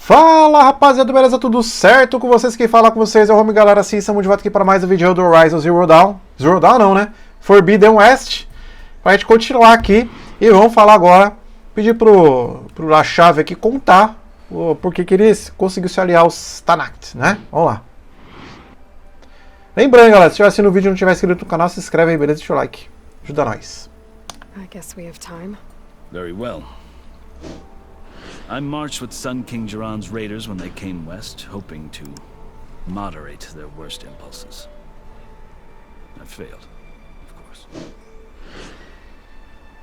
Fala rapaziada, beleza? Tudo certo com vocês? Quem fala com vocês é o Home, galera. Sim, estamos de volta aqui para mais um vídeo do Horizon Zero Dawn. Zero Dawn não, né? Forbidden West. Pra gente continuar aqui. E vamos falar agora. Pedir pro A Chave aqui contar porque que ele conseguiu se aliar aos Tanact, né? Vamos lá. Lembrando, galera, se estiver assistindo o vídeo e não tiver inscrito no canal, se inscreve aí, beleza? Deixa o like. Ajuda nós. I guess we have time. Very well. I marched with Sun King Jiran's raiders when they came west, hoping to moderate their worst impulses. I failed, of course.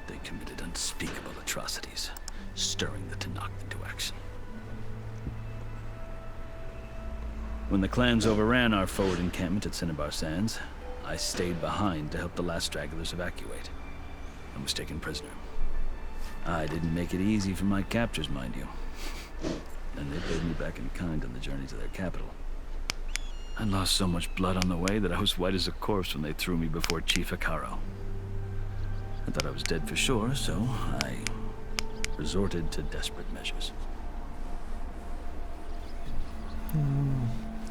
They committed unspeakable atrocities, stirring the Tenakth into action. When the clans overran our forward encampment at Cinnabar Sands, I stayed behind to help the last stragglers evacuate. I was taken prisoner. I didn't make it easy for my captors, mind you. And they paid me back in kind on the journey to their capital. I lost so much blood on the way that I was white as a corpse when they threw me before Chief Hekaro. I thought I was dead for sure, so I resorted to desperate measures.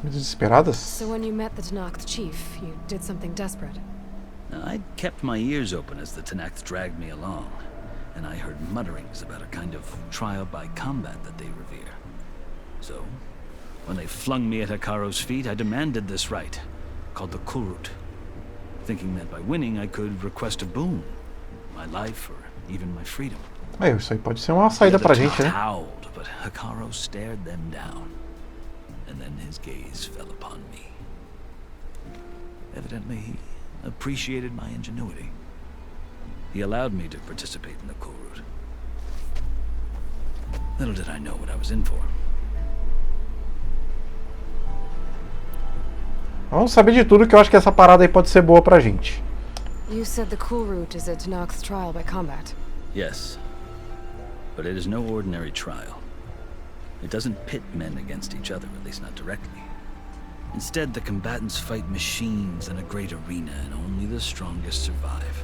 Desesperadas? So when you met the Tenakth chief, you did something desperate? I'd kept my ears open as the Tenakth dragged me along, and I heard mutterings about a kind of trial by combat that they revere. So, when they flung me at Hekaro's feet, I demanded this right, called the Kurut, thinking that by winning I could request a boon, my life or even my freedom. Isso aí pode ser uma saída pra gente, né? Howled, but Hekaro stared them down, and then his gaze fell upon me. Evidently, he appreciated my ingenuity. He allowed me to participate in the Kurut. Little did I know what I was in for. Vamos saber de tudo, que eu acho que essa parada aí pode ser boa pra gente. You said the Kurut is a Tenakth trial by combat. Yes, but it is no ordinary trial. It doesn't pit men against each other, at least not directly. Instead, the combatants fight machines in a great arena, and only the strongest survive.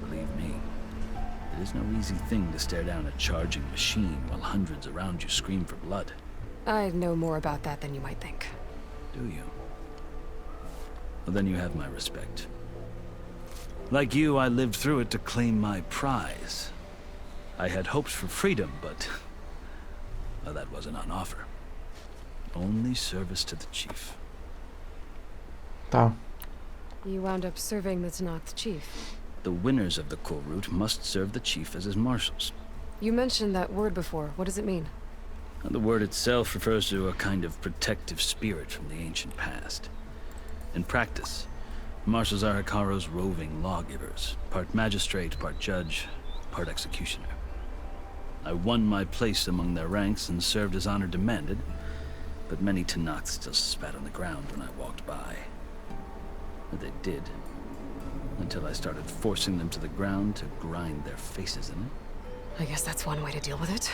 Believe me, it is no easy thing to stare down a charging machine while hundreds around you scream for blood. I know more about that than you might think. Do you? Well, then you have my respect. Like you, I lived through it to claim my prize. I had hopes for freedom, but well, that wasn't on offer. Only service to the chief. Tá. You wound up serving the Tenakth chief. The winners of the Kurut must serve the chief as his marshals. You mentioned that word before. What does it mean? The word itself refers to a kind of protective spirit from the ancient past. In practice, marshals are Hekaro's roving lawgivers, part magistrate, part judge, part executioner. I won my place among their ranks and served as honor demanded, but many Tenakth still spat on the ground when I walked by. But they did, until I started forcing them to the ground to grind their faces in it. I guess that's one way to deal with it.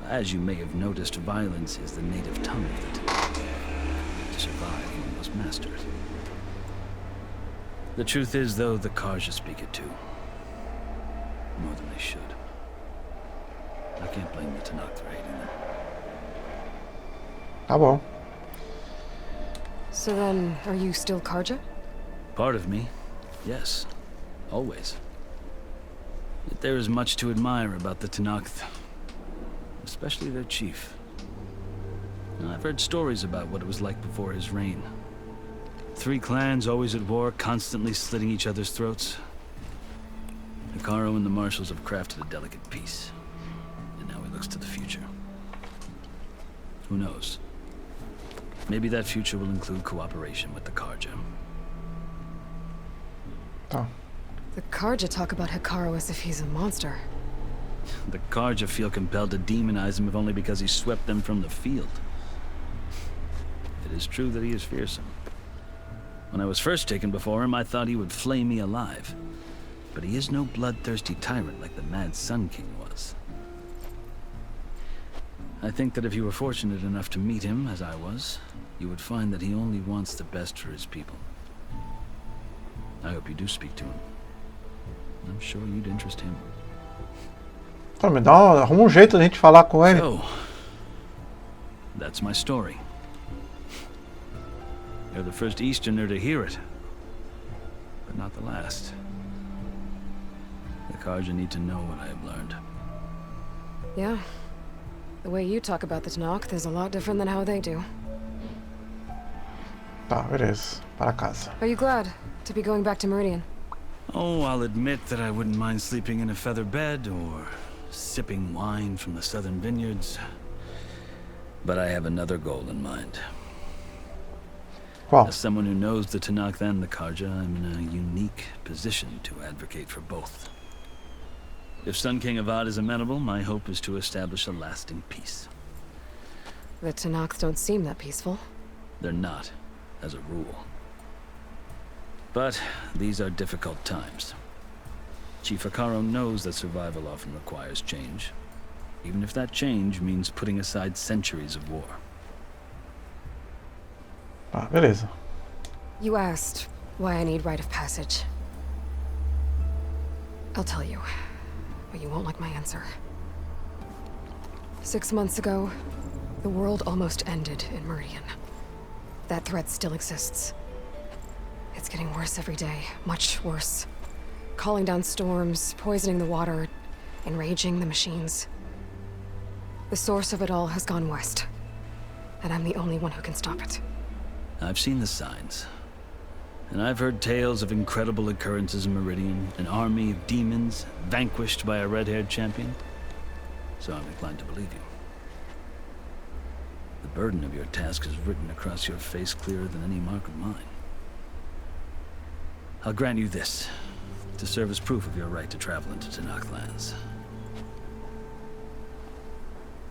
As you may have noticed, violence is the native tongue of the Tenakth. To survive, one must master it. The truth is, though, the Karja speak it too. More than they should. I can't blame the Tenakth for hating them. Tá bom. So then, are you still Karja? Part of me, yes. Always. Yet there is much to admire about the Tenakth. Especially their chief. I've heard stories about what it was like before his reign. 3 clans always at war, constantly slitting each other's throats. Hekaro and the marshals have crafted a delicate peace. And now he looks to the future. Who knows? Maybe that future will include cooperation with the Karja. Tá. The Karja talk about Hekaro as if he's a monster. The Karja feel compelled to demonize him if only because he swept them from the field. It is true that he is fearsome. When I was first taken before him, I thought he would flay me alive. But he is no bloodthirsty tyrant like the Mad Sun King was. I think that if you were fortunate enough to meet him, as I was, you would find that he only wants the best for his people. I hope you do speak to him. I'm sure you'd interest him. Tá, arruma um jeito da gente falar com ele. So, That's my story. You're the first Easterner to hear it, but not the last. The Karja need to know what I have learned. Yeah. The way you talk about the Tanakh is a lot different than how they do. Tá, beleza. Para casa. Are you glad to be going back to Meridian? Oh, I'll admit that I wouldn't mind sleeping in a feather bed or sipping wine from the southern vineyards. But I have another goal in mind. Qual? As someone who knows the Tanakh and the Karja, I'm in a unique position to advocate for both. If Sun King Avad is amenable, my hope is to establish a lasting peace. The Tanakh don't seem that peaceful. They're not, as a rule. But these are difficult times. Chief Akaro knows that survival often requires change, even if that change means putting aside centuries of war. Ah, beleza. You asked why I need rite of passage. I'll tell you, but you won't like my answer. 6 months ago, the world almost ended in Meridian. That threat still exists. It's getting worse every day, much worse. Calling down storms, poisoning the water, enraging the machines. The source of it all has gone west, and I'm the only one who can stop it. I've seen the signs. And I've heard tales of incredible occurrences in Meridian, an army of demons vanquished by a red-haired champion. So I'm inclined to believe you. The burden of your task is written across your face clearer than any mark of mine. I'll grant you this, to serve as proof of your right to travel into Tanakh lands.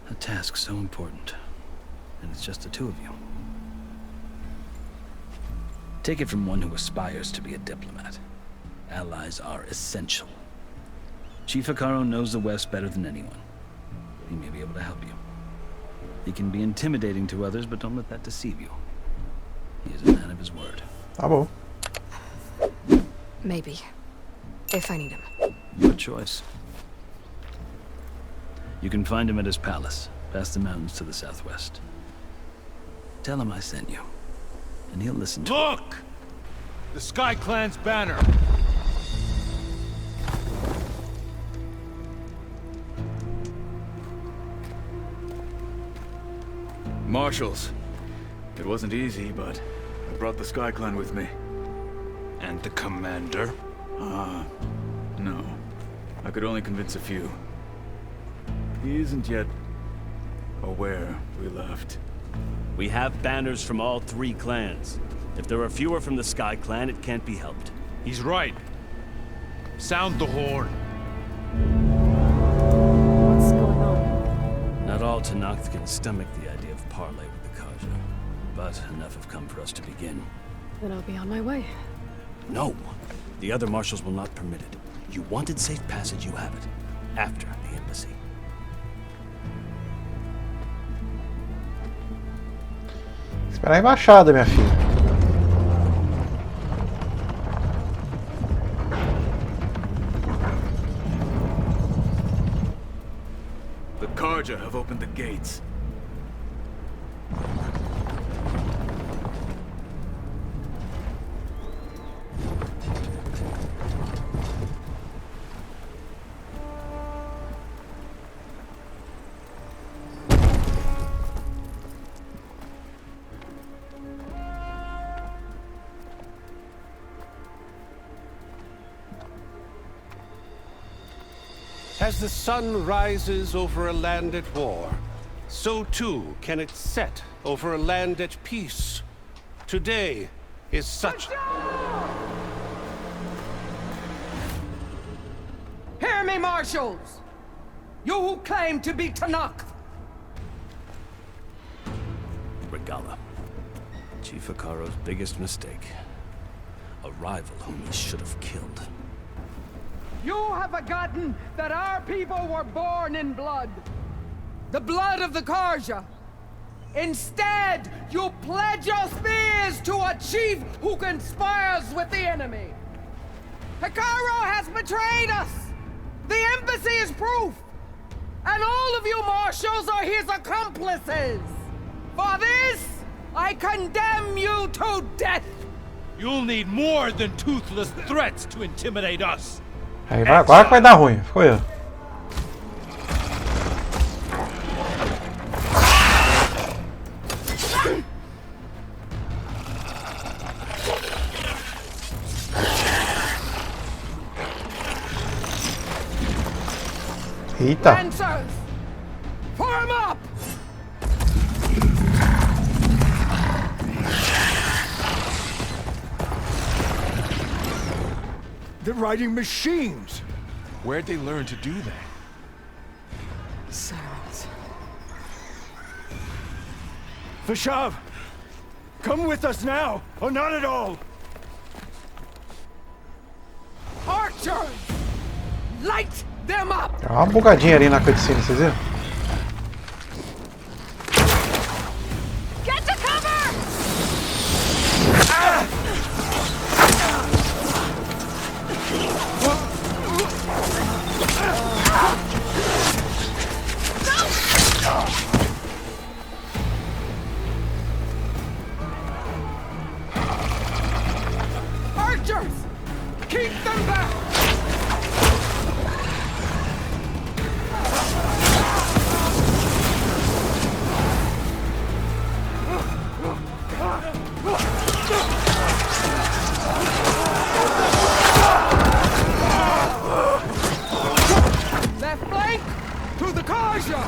A task so important, and it's just the two of you. Take it from one who aspires to be a diplomat. Allies are essential. Chief Akaro knows the West better than anyone. He may be able to help you. He can be intimidating to others, but don't let that deceive you. He is a man of his word. Tá bom. Maybe. If I need him. Your choice. You can find him at his palace, past the mountains to the southwest. Tell him I sent you, and he'll listen to Look! The Sky Clan's banner! Marshals. It wasn't easy, but I brought the Sky Clan with me. And the commander? No. I could only convince a few. He isn't yet aware we left. We have banners from all 3 clans. If there are fewer from the Sky Clan, it can't be helped. He's right. Sound the horn. What's going on? Not all Tanakh can stomach the idea of parley with the Karja, but enough have come for us to begin. Then I'll be on my way. No! The other marshals will not permit it. You wanted safe passage, you have it. After the embassy. Esperar a embaixada, minha filha. The Karja have opened the gates. As the sun rises over a land at war, so too can it set over a land at peace. Today is such... Hear me, marshals! You who claim to be Tanakh! Regala. Chief Akaro's biggest mistake. A rival whom he should have killed. You have forgotten that our people were born in blood. The blood of the Karja. Instead, you pledge your spears to a chief who conspires with the enemy. Akaro has betrayed us! The embassy is proof! And all of you marshals are his accomplices! For this, I condemn you to death! You'll need more than toothless threats to intimidate us. Aí vai, agora que vai dar ruim. Ficou eu. Eita. Lancers! Form up! They're riding machines! Where'd they learn to do that? Silence. Vashav! Come with us now, or not at all! Archers! Light them up! Dá uma bugadinha ali na cutscene, vocês viram? Get to cover! Archers! Keep them back! Left flank! To the Karja!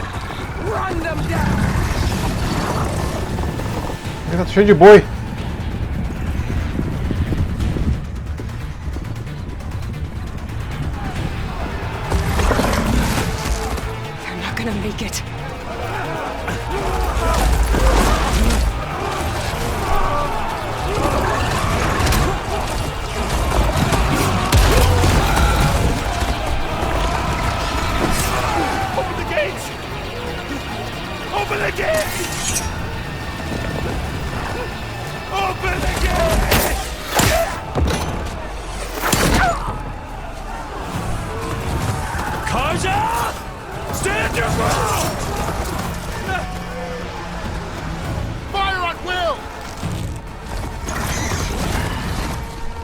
Run them down! Eita, tá cheio de boi. They're not gonna make it. Open the gates! Open the gates! Open the gates! Karja! Stand your ground! Fire at will!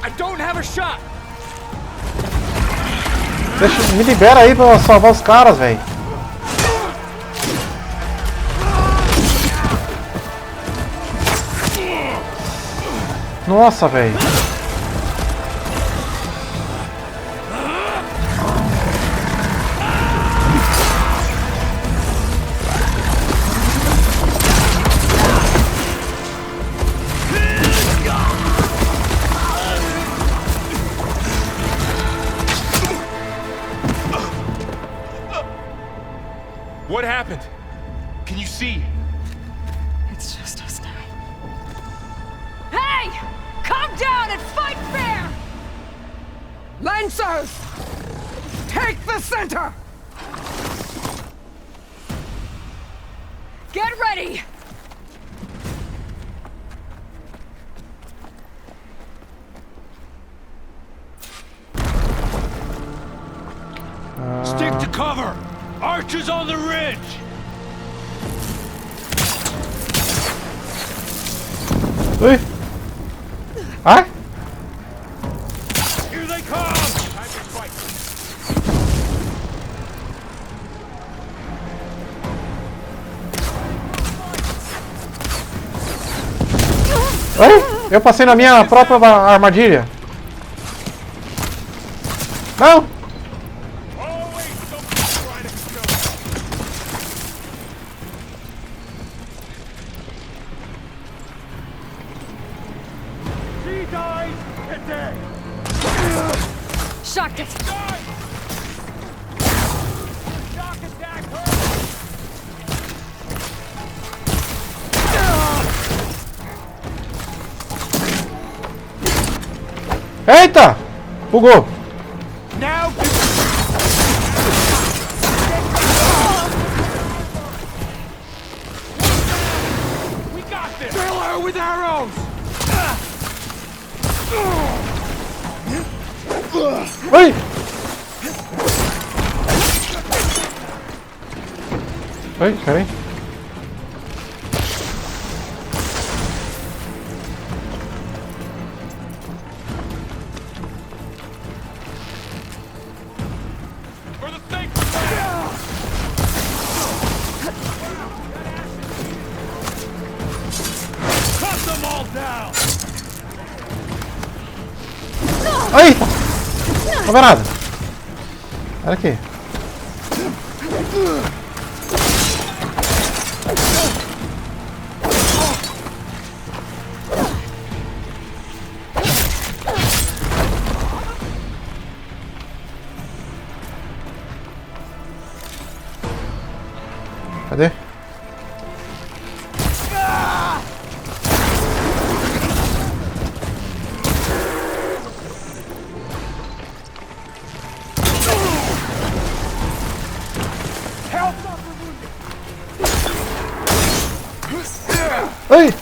I don't have a shot! Deixa, me libera aí pra salvar os caras, velho. Nossa, velho. What happened? Can you see? It's just us now. Hey! Calm down and fight fair! Lancers! Take the center! Get ready! Stick to cover! Archers on the ridge! Ui. Ai. Here they come! Time to fight! Ai, eu passei na minha própria armadilha. Não! Always something trying to show! She dies today! Shocked it! Shock attack her! Eita! Bugou. Now we got this! Drill her with arrows! Oi! Oi, peraí. Eita! Não vê nada. Olha aqui. Cadê? Ai!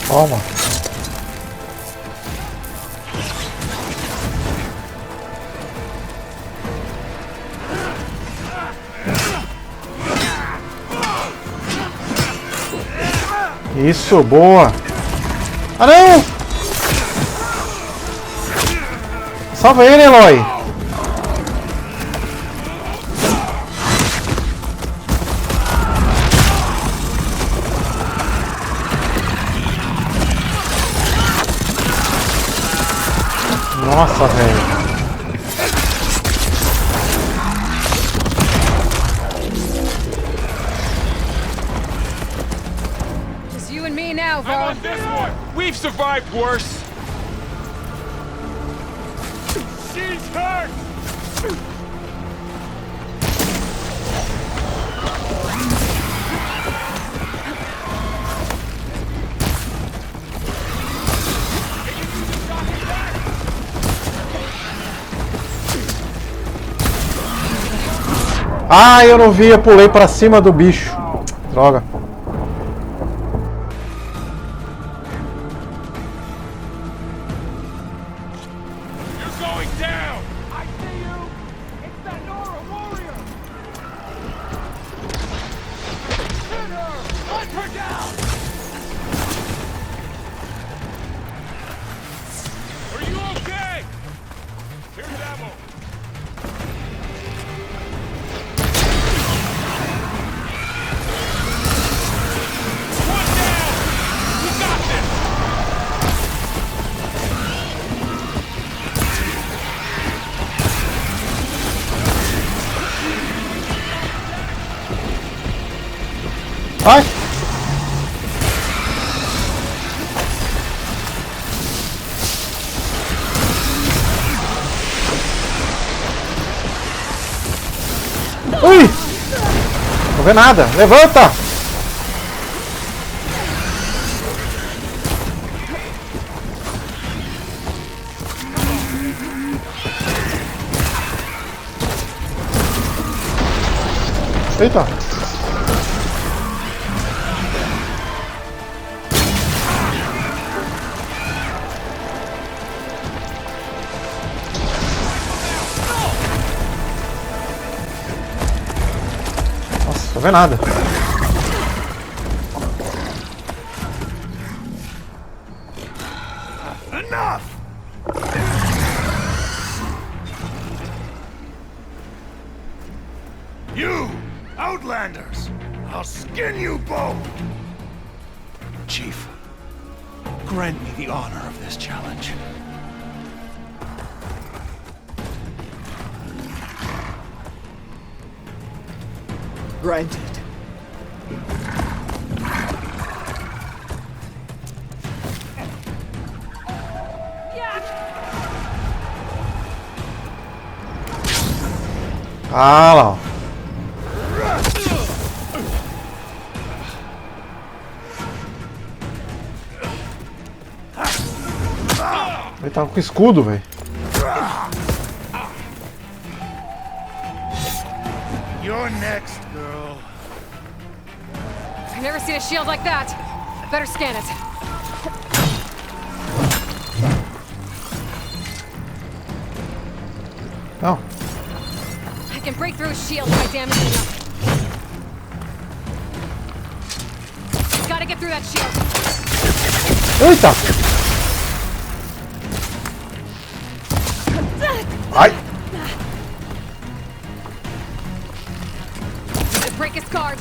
Toma. Isso, boa. Ah, não! Salva ele, Aloy. Nossa, velho. Just you and me now, How Vo. about this one? We've survived worse. She's hurt. Ah, eu não vi, eu pulei pra cima do bicho. Droga. You're going down. I see you. It's that Nora warrior. Hit her. Hunt her down. Are you okay? Here's ammo. Ai! Ui! Não vê nada. Levanta! Eita! Nossa, não vê nada. Enough! You, Outlanders! I'll skin you both! Chief, grant me the honor of this challenge. Granted. Ah, lá, ó. Ele tava com escudo, velho. You're next, girl. I've never seen a shield like that. I better scan it. Não. I can break through a shield by damaging enough. Gotta get through that shield. Eita! Ai! Break his guard.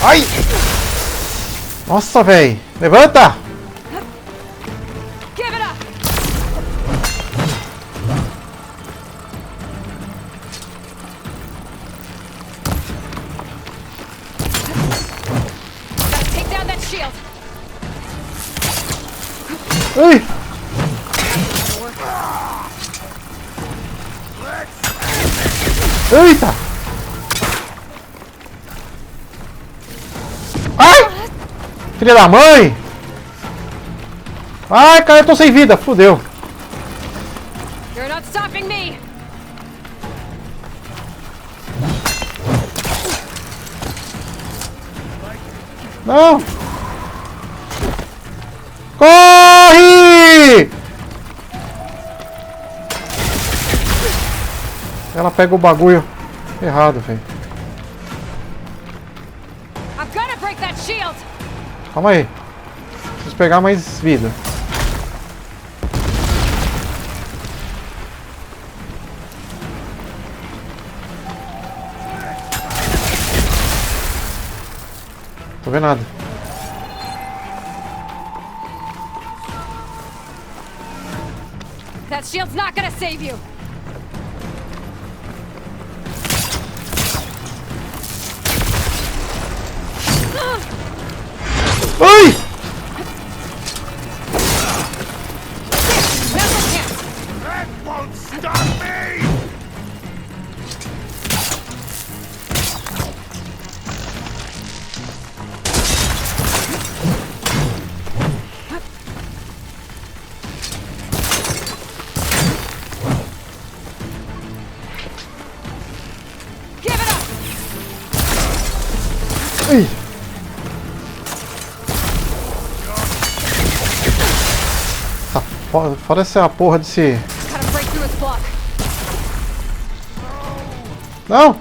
Ai! Nossa, véi! Levanta! Give it up. Gotta take down that shield. Ai! Eita! Ai! Filha da mãe! Ai, cara, eu tô sem vida, fudeu. You're not stopping me. Não! Corre! Ela pega o bagulho errado, velho. I've gotta break that shield. Calma aí. Preciso pegar mais vida. Tô vendo nada. That shield's not gonna save you. Ai! That won't stop me! Give it up. Ai! Fora essa porra desse... Gotta break through his block. Não!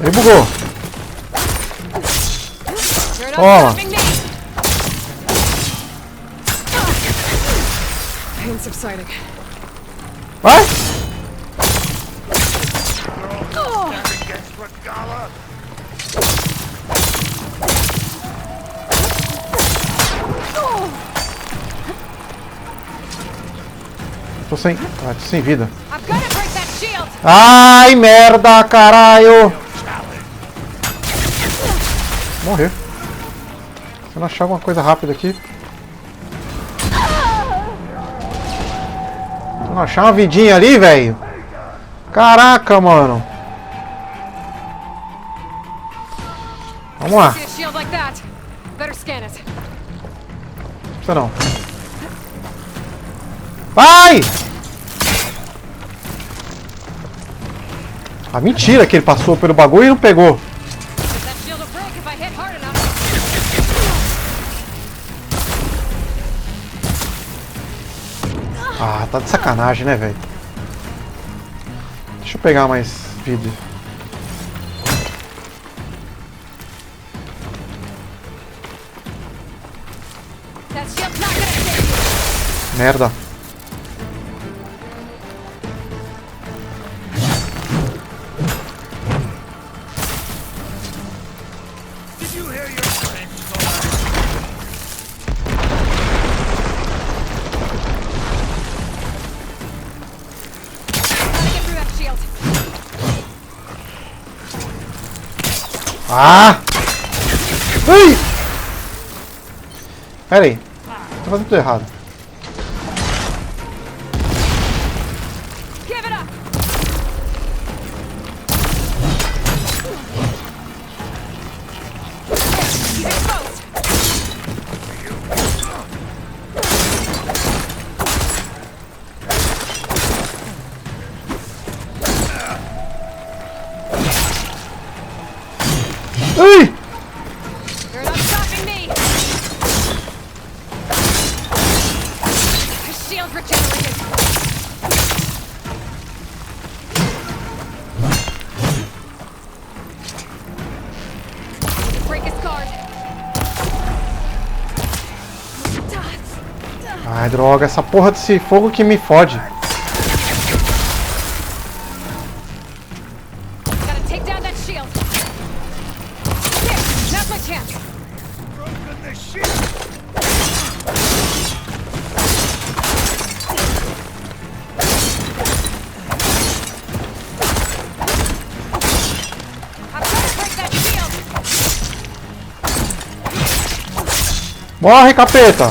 Ele bugou. You're not Toma. stopping me. Pain subsiding. Vai! Against Regala! Tô sem... Ah, tô sem vida. I've gotta break that shield. Ai, merda, caralho! Morrer. Se eu não achar alguma coisa rápida aqui. Se eu não achar uma vidinha ali, velho. Caraca, mano. Vamos lá. See a shield like that. Better scan it. Precisa não. Vai! Ah, mentira que ele passou pelo bagulho e não pegou. That shield will break if I hit hard enough. Ah, tá de sacanagem, né, velho? Deixa eu pegar mais vida. That shield's not gonna save you. Merda. Did you hear your friend call out? Gotta get through that shield. Ah! Ai! Pera aí. Tô fazendo tudo errado. Give it up. He's exposed. Ai! You're not Ai, droga, essa porra desse fogo que me fode. Morre, capeta!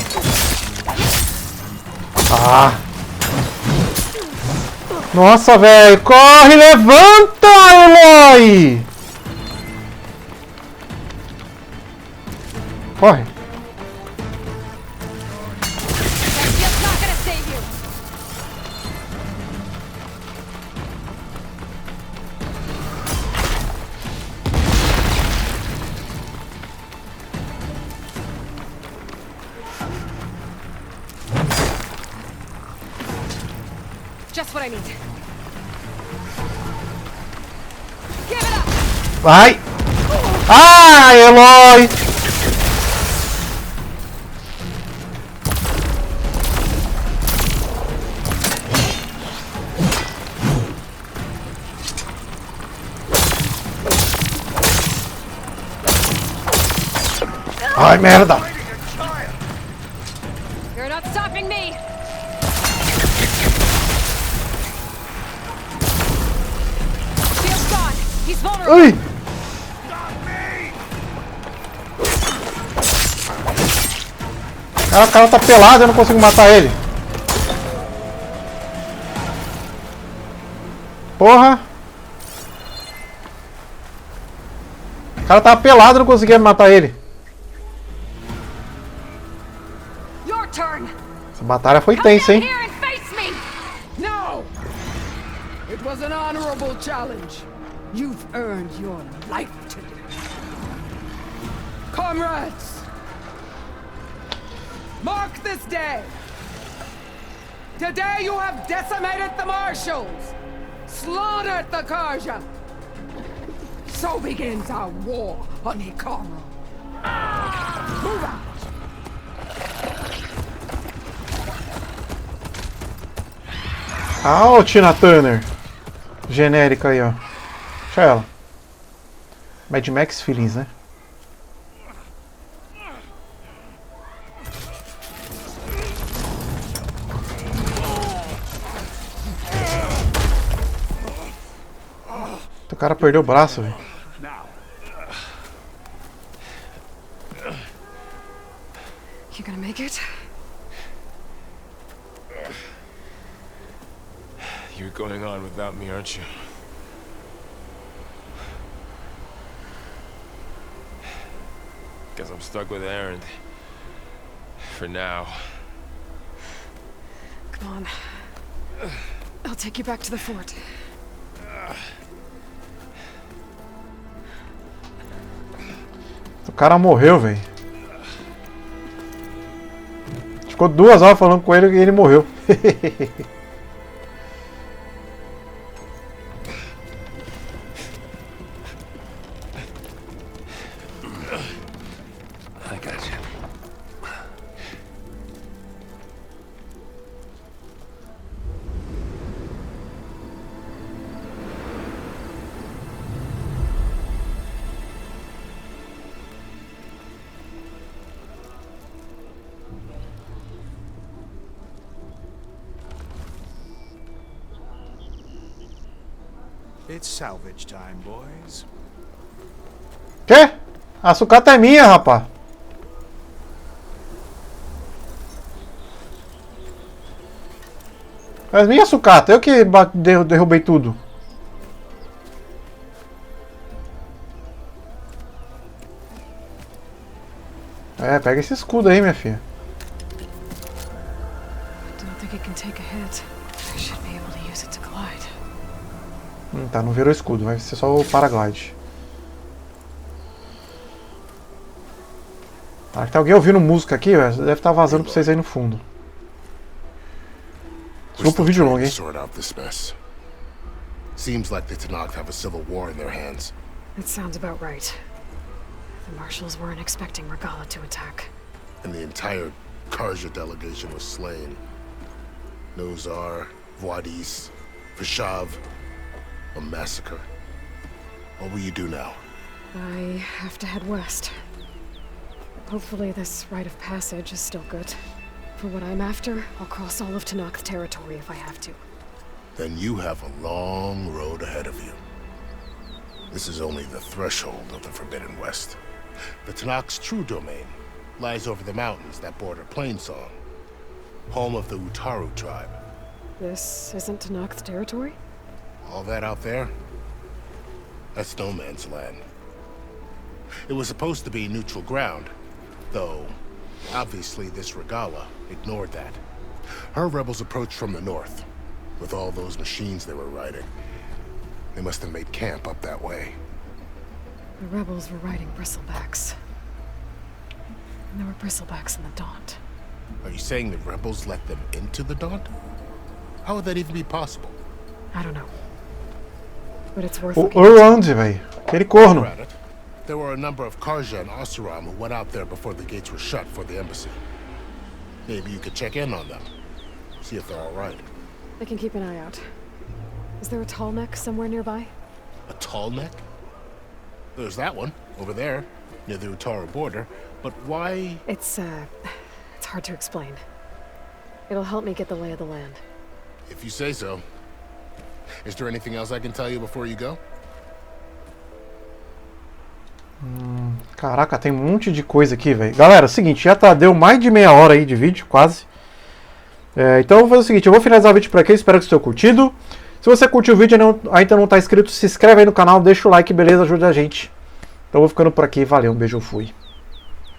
Ah! Nossa, velho! Corre, levanta, Aloy! Corre! Just what I need. Give it up. Vai! Ai, Aloy! Ai, merda! You're not stopping me. Shield's gone. He's vulnerable. Ui! O cara tá pelado, eu não consigo matar ele. Porra! O cara tava pelado, eu não conseguia matar ele. Your turn. Essa batalha foi tensa, hein? Here and face me. No! It was an honorable challenge. You've earned your life today. Comrades! Mark this day! Today you have decimated the marshals! Slaughtered the Karja! So begins our war on Hikaru. Move out! Ah, ô Tina Turner. Genérica aí, ó. Deixa ela. Mad Max Feelings, né? O cara perdeu o braço, velho. You gonna make it? You're going on without me, aren't you? Guess I'm stuck with Aaron. For now. Come on. I'll take you back to the fort. O cara morreu, velho. Ficou 2 horas falando com ele e ele morreu. I got you. It's salvage time, boys. Quê? A sucata é minha, rapá. É minha sucata, eu que derrubei tudo. É, pega esse escudo aí, minha filha. Don't think it can take a hit. I should be able to use it to glide. Tá, não virou escudo, vai ser só o paraglide. Ah, tá alguém ouvindo música aqui, velho? Deve estar vazando pra vocês aí no fundo. Desculpa o vídeo longo, hein? Seems like the Tanakh have a civil war in their hands. That sounds about right. The marshals weren't expecting Regala to attack. And the entire Karja delegation was slain. Nozar, Voidis, Vishav, a massacre. What will you do now? I have to head west. Hopefully this rite of passage is still good. For what I'm after, I'll cross all of Tenakth territory if I have to. Then you have a long road ahead of you. This is only the threshold of the Forbidden West. The Tenakth's true domain lies over the mountains that border Plainsong, home of the Utaru tribe. This isn't Tenakth territory? All that out there? That's no man's land. It was supposed to be neutral ground, though obviously this Regala ignored that. Her rebels approached from the north, with all those machines they were riding. They must have made camp up that way. The rebels were riding bristlebacks. And there were bristlebacks in the Daunt. Are you saying the rebels let them into the Daunt? How would that even be possible? I don't know. But it's worth O looking Urande, velho. Aquele corno. There were a number of Karja and Oseram who went out there before the gates were shut for the embassy. Maybe you could check in on them. See if they're all right. I can keep an eye out. Is there a tall neck somewhere nearby? A tall neck? There's that one, over there, near the Utaru border. But why? It's hard to explain. It'll help me get the lay of the land. If you say so. Is there anything else I can tell you before you go? Caraca, tem um monte de coisa aqui, velho. Galera, é o seguinte, deu mais de meia hora aí de vídeo, quase. Então eu vou fazer o seguinte, eu vou finalizar o vídeo por aqui, espero que você tenha curtido. Se você curtiu o vídeo e ainda não está inscrito, se inscreve aí no canal, deixa o like, beleza? Ajuda a gente. Então eu vou ficando por aqui, valeu, um beijo, fui.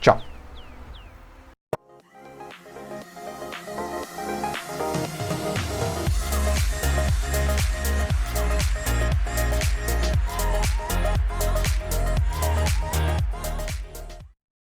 Tchau.